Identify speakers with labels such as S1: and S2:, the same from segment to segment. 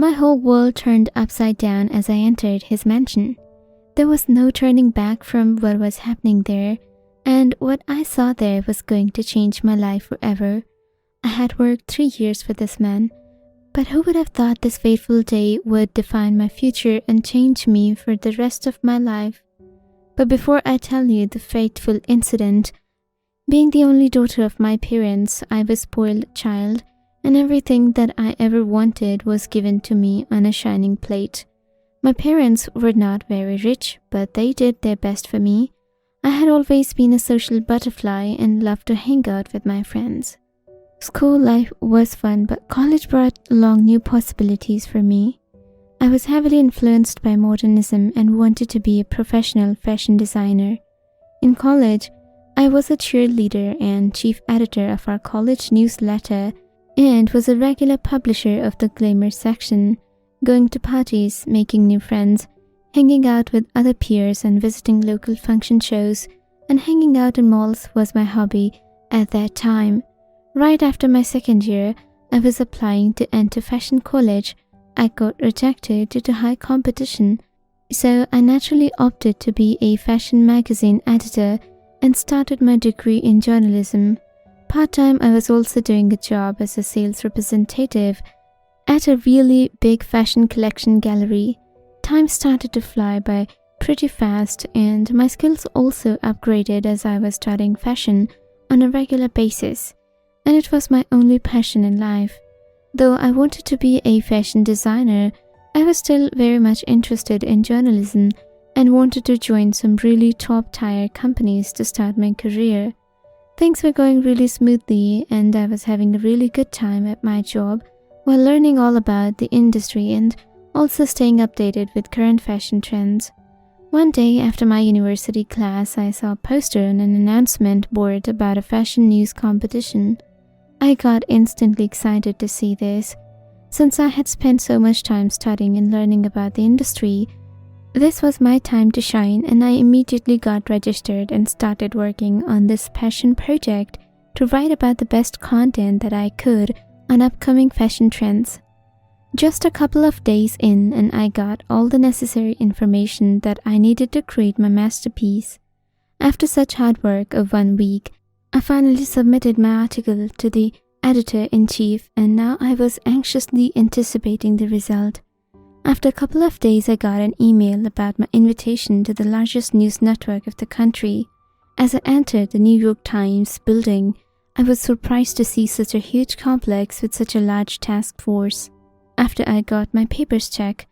S1: My whole world turned upside down as I entered his mansion. There was no turning back from what was happening there, and what I saw there was going to change my life forever. I had worked 3 years for this man, but who would have thought this fateful day would define my future and change me for the rest of my life? But before I tell you the fateful incident, being the only daughter of my parents, I was a spoiled child, and everything that I ever wanted was given to me on a shining plate. My parents were not very rich, but they did their best for me. I had always been a social butterfly and loved to hang out with my friends. School life was fun, but college brought along new possibilities for me. I was heavily influenced by modernism and wanted to be a professional fashion designer. In college, I was a cheerleader and chief editor of our college newsletter and was a regular publisher of the glamour section, going to parties, making new friends, hanging out with other peers and visiting local function shows, and hanging out in malls was my hobby at that time. Right after my second year, I was applying to enter fashion college. I got rejected due to high competition, so I naturally opted to be a fashion magazine editor and started my degree in journalism. Part-time, I was also doing a job as a sales representative at a really big fashion collection gallery. Time started to fly by pretty fast, and my skills also upgraded as I was studying fashion on a regular basis, and it was my only passion in life. Though I wanted to be a fashion designer, I was still very much interested in journalism and wanted to join some really top-tier companies to start my career. Things were going really smoothly, and I was having a really good time at my job while learning all about the industry and also staying updated with current fashion trends. One day after my university class, I saw a poster on an announcement board about a fashion news competition. I got instantly excited to see this. Since I had spent so much time studying and learning about the industry, this was my time to shine, and I immediately got registered and started working on this passion project to write about the best content that I could on upcoming fashion trends. Just a couple of days in, and I got all the necessary information that I needed to create my masterpiece. After such hard work of 1 week, I finally submitted my article to the editor-in-chief, and now I was anxiously anticipating the result. After a couple of days, I got an email about my invitation to the largest news network of the country. As I entered the New York Times building, I was surprised to see such a huge complex with such a large task force. After I got my papers checked,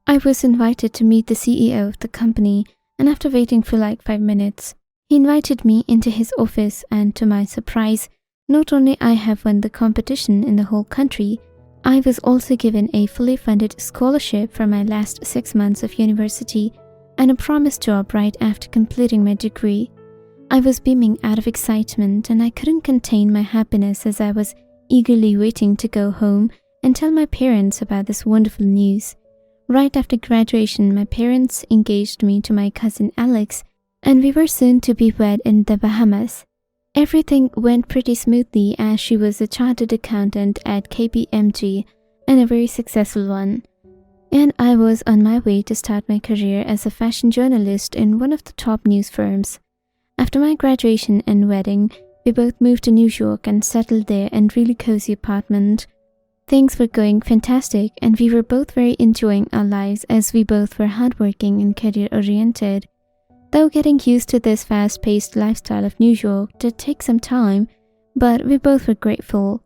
S1: I was invited to meet the CEO of the company, and after waiting for like 5 minutes, he invited me into his office, and to my surprise, not only I have won the competition in the whole country, I was also given a fully funded scholarship for my last 6 months of university and a promised job right after completing my degree. I was beaming out of excitement, and I couldn't contain my happiness as I was eagerly waiting to go home and tell my parents about this wonderful news. Right after graduation, my parents engaged me to my cousin Alex, and we were soon to be wed in the Bahamas. Everything went pretty smoothly as she was a chartered accountant at KPMG and a very successful one. And I was on my way to start my career as a fashion journalist in one of the top news firms. After my graduation and wedding, we both moved to New York and settled there in a really cozy apartment. Things were going fantastic, and we were both very enjoying our lives as we both were hardworking and career-oriented. Though getting used to this fast-paced lifestyle of New York did take some time, but we both were grateful.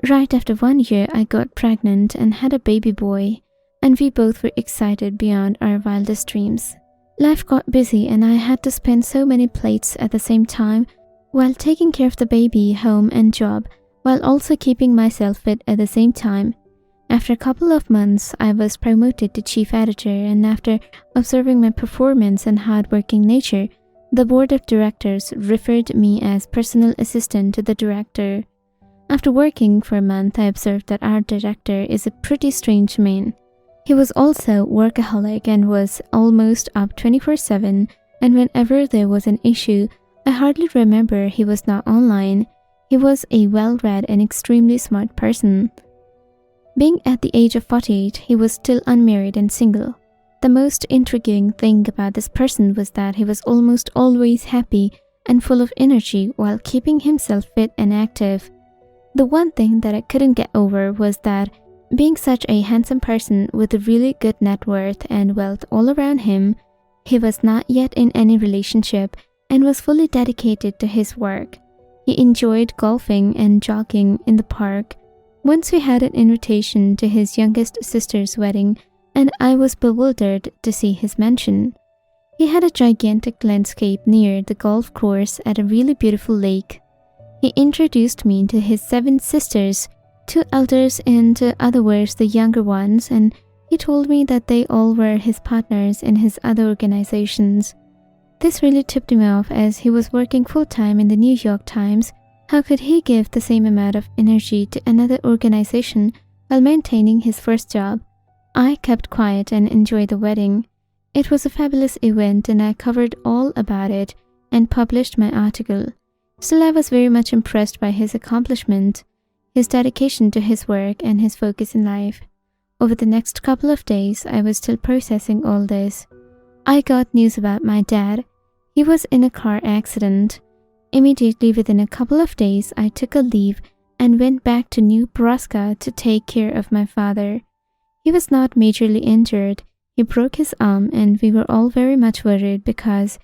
S1: Right after 1 year, I got pregnant and had a baby boy, and we both were excited beyond our wildest dreams. Life got busy, and I had to spin so many plates at the same time while taking care of the baby, home, and job, while also keeping myself fit at the same time. After a couple of months, I was promoted to chief editor, and after observing my performance and hardworking nature, the board of directors referred me as personal assistant to the director. After working for a month, I observed that our director is a pretty strange man. He was also workaholic and was almost up 24/7, and whenever there was an issue, I hardly remember he was not online. He was a well-read and extremely smart person. Being at the age of 48, he was still unmarried and single. The most intriguing thing about this person was that he was almost always happy and full of energy while keeping himself fit and active. The one thing that I couldn't get over was that, being such a handsome person with a really good net worth and wealth all around him, he was not yet in any relationship and was fully dedicated to his work. He enjoyed golfing and jogging in the park. Once we had an invitation to his youngest sister's wedding, and I was bewildered to see his mansion. He had a gigantic landscape near the golf course at a really beautiful lake. He introduced me to his 7 sisters, 2 elders and 2 others the younger ones, and he told me that they all were his partners in his other organizations. This really tipped me off as he was working full-time in the New York Times. How could he give the same amount of energy to another organization while maintaining his first job? I kept quiet and enjoyed the wedding. It was a fabulous event and I covered all about it and published my article. Still, I was very much impressed by his accomplishment, his dedication to his work, and his focus in life. Over the next couple of days, I was still processing all this. I got news about my dad. He was in a car accident. Immediately within a couple of days, I took a leave and went back to Nebraska to take care of my father. He was not majorly injured. He broke his arm and we were all very much worried because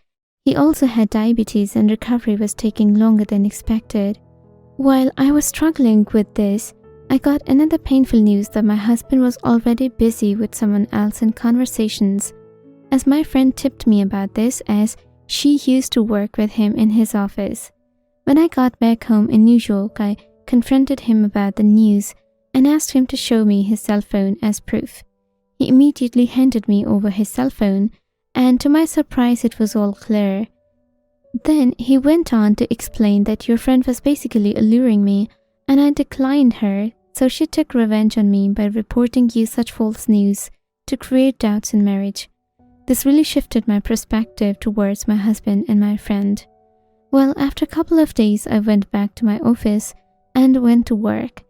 S1: he also had diabetes and recovery was taking longer than expected. While I was struggling with this, I got another painful news that my husband was already busy with someone else in conversations. As my friend tipped me about this as she used to work with him in his office. When I got back home in New York, I confronted him about the news and asked him to show me his cell phone as proof. He immediately handed me over his cell phone, and to my surprise it was all clear. Then he went on to explain that your friend was basically alluring me and I declined her, so she took revenge on me by reporting you such false news to create doubts in marriage. This really shifted my perspective towards my husband and my friend. Well, after a couple of days I went back to my office and went to work.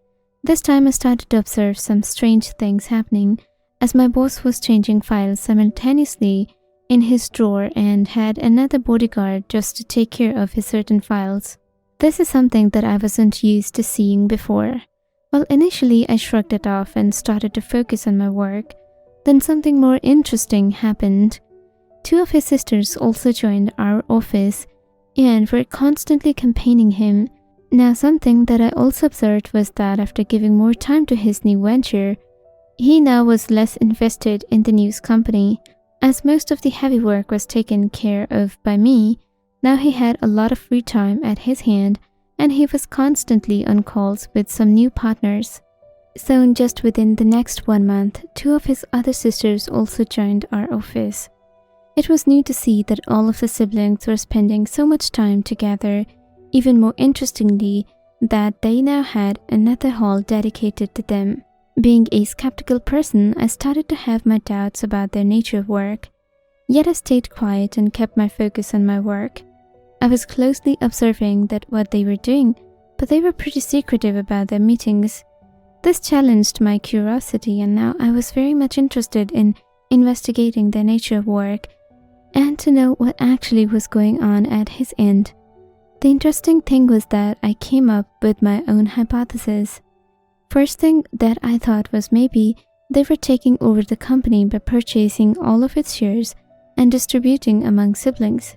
S1: This time I started to observe some strange things happening as my boss was changing files simultaneously in his drawer and had another bodyguard just to take care of his certain files. This is something that I wasn't used to seeing before. Well, initially I shrugged it off and started to focus on my work. Then something more interesting happened. 2 of his sisters also joined our office and were constantly campaigning him. Now, something that I also observed was that after giving more time to his new venture, he now was less invested in the news company. As most of the heavy work was taken care of by me, now he had a lot of free time at his hand and he was constantly on calls with some new partners. So just within the next 1 month, 2 of his other sisters also joined our office. It was new to see that all of the siblings were spending so much time together. Even more interestingly, that they now had another hall dedicated to them. Being a skeptical person, I started to have my doubts about their nature of work. Yet I stayed quiet and kept my focus on my work. I was closely observing that what they were doing, but they were pretty secretive about their meetings. This challenged my curiosity and now I was very much interested in investigating their nature of work and to know what actually was going on at his end. The interesting thing was that I came up with my own hypothesis. First thing that I thought was maybe they were taking over the company by purchasing all of its shares and distributing among siblings.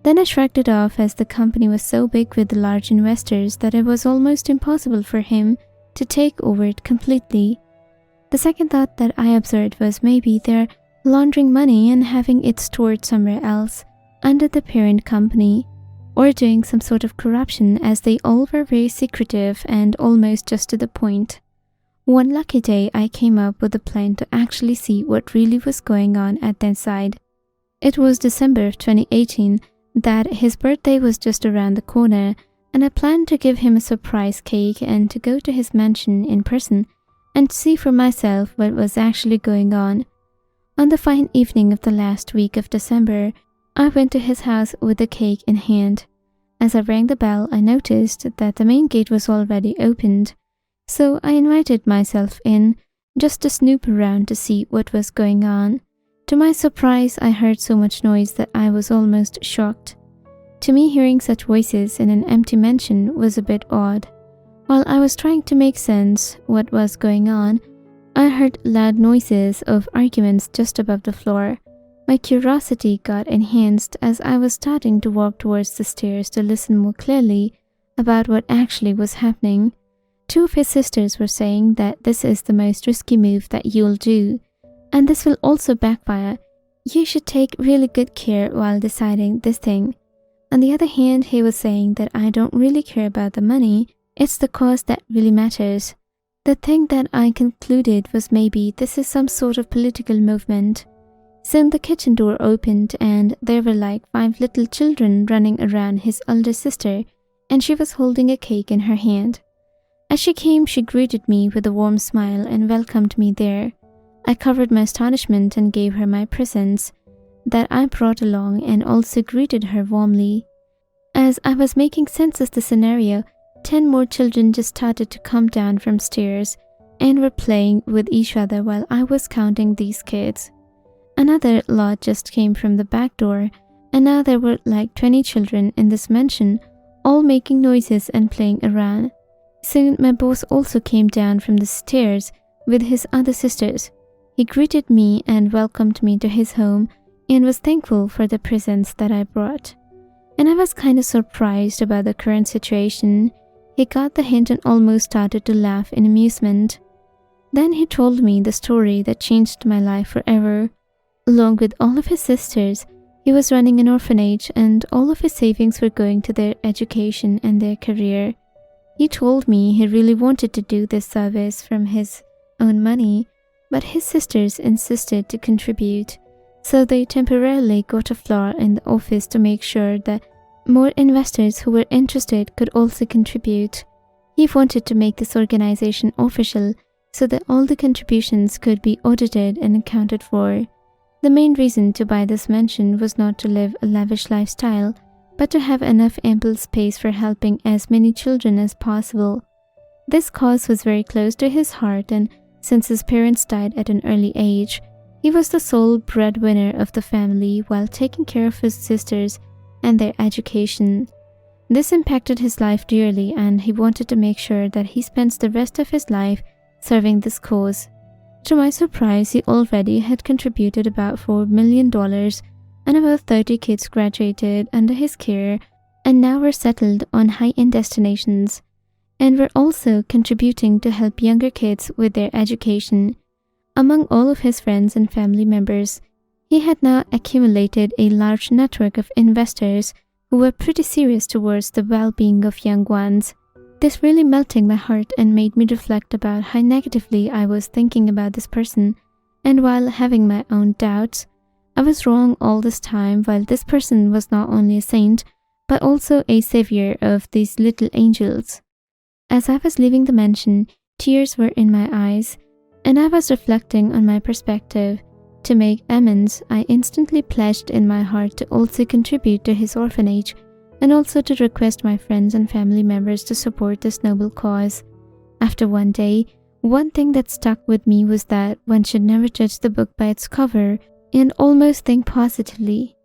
S1: Then I shrugged it off as the company was so big with the large investors that it was almost impossible for him to take over it completely. The second thought that I observed was maybe they're laundering money and having it stored somewhere else under the parent company, or doing some sort of corruption as they all were very secretive and almost just to the point. One lucky day I came up with a plan to actually see what really was going on at their side. It was December of 2018 that his birthday was just around the corner and I planned to give him a surprise cake and to go to his mansion in person and see for myself what was actually going on. On the fine evening of the last week of December, I went to his house with the cake in hand. As I rang the bell, I noticed that the main gate was already opened. So I invited myself in just to snoop around to see what was going on. To my surprise, I heard so much noise that I was almost shocked. To me, hearing such voices in an empty mansion was a bit odd. While I was trying to make sense what was going on, I heard loud noises of arguments just above the floor. My curiosity got enhanced as I was starting to walk towards the stairs to listen more clearly about what actually was happening. Two of his sisters were saying that this is the most risky move that you'll do, and this will also backfire. You should take really good care while deciding this thing. On the other hand, he was saying that I don't really care about the money, it's the cause that really matters. The thing that I concluded was maybe this is some sort of political movement. Soon the kitchen door opened and there were like 5 little children running around his older sister, and she was holding a cake in her hand. As she came, she greeted me with a warm smile and welcomed me there. I covered my astonishment and gave her my presents that I brought along and also greeted her warmly. As I was making sense of the scenario, 10 more children just started to come down from stairs and were playing with each other while I was counting these kids. Another lot just came from the back door, and now there were like 20 children in this mansion, all making noises and playing around. Soon my boss also came down from the stairs with his other sisters. He greeted me and welcomed me to his home and was thankful for the presents that I brought. And I was kind of surprised about the current situation. He got the hint and almost started to laugh in amusement. Then he told me the story that changed my life forever. Along with all of his sisters, he was running an orphanage and all of his savings were going to their education and their career. He told me he really wanted to do this service from his own money, but his sisters insisted to contribute. So they temporarily got a floor in the office to make sure that more investors who were interested could also contribute. He wanted to make this organization official so that all the contributions could be audited and accounted for. The main reason to buy this mansion was not to live a lavish lifestyle, but to have enough ample space for helping as many children as possible. This cause was very close to his heart, and since his parents died at an early age, he was the sole breadwinner of the family while taking care of his sisters and their education. This impacted his life dearly, and he wanted to make sure that he spends the rest of his life serving this cause. To my surprise, he already had contributed about $4 million, and about 30 kids graduated under his care and now were settled on high-end destinations, and were also contributing to help younger kids with their education. Among all of his friends and family members, he had now accumulated a large network of investors who were pretty serious towards the well-being of young ones. This really melted my heart and made me reflect about how negatively I was thinking about this person, and while having my own doubts, I was wrong all this time, while this person was not only a saint, but also a savior of these little angels. As I was leaving the mansion, tears were in my eyes, and I was reflecting on my perspective. To make amends, I instantly pledged in my heart to also contribute to his orphanage, and also to request my friends and family members to support this noble cause. After one day, one thing that stuck with me was that one should never judge the book by its cover and almost think positively.